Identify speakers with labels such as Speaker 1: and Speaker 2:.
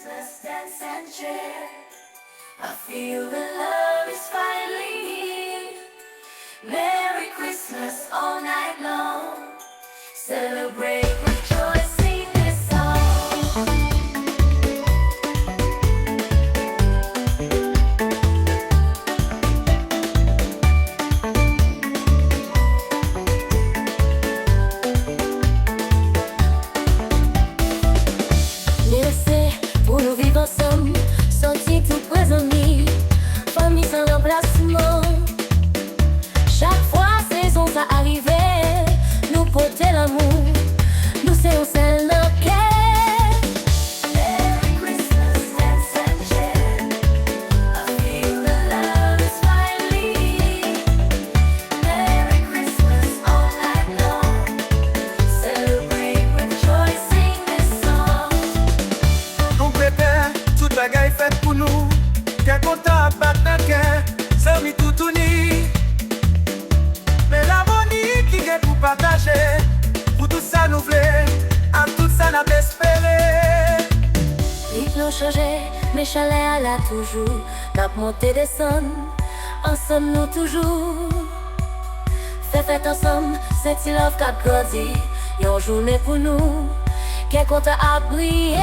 Speaker 1: Christmas dance and cheer. I feel the love is finally here. Merry Christmas all night long. Celebrate, rejoice, sing this song. Laissez pour nous vivre ensemble, sortir tout présent, famille sans remplacement. Chaque fois saison ça arrivait, nous porter l'amour, nous c'est un seul cœur. Merry Christmas, dance and cheer. I feel the love is finally here. Merry Christmas all night long. Celebrate with joy, sing this song.
Speaker 2: On prépare, toute bagaille faite pour nous. Qu'un content à battre dans cœur, ça mis tout uni. Mais l'harmonie qui est pour partager, pour tout ça nous voulons, à tout ça n'a pas espéré.
Speaker 1: Vite nous changer, mais chalet à la toujours. N'a monté descendre, ensemble nous toujours. Fait fête ensemble, c'est love qu'a grandi. Yon journée pour nous, qu'un content à briller.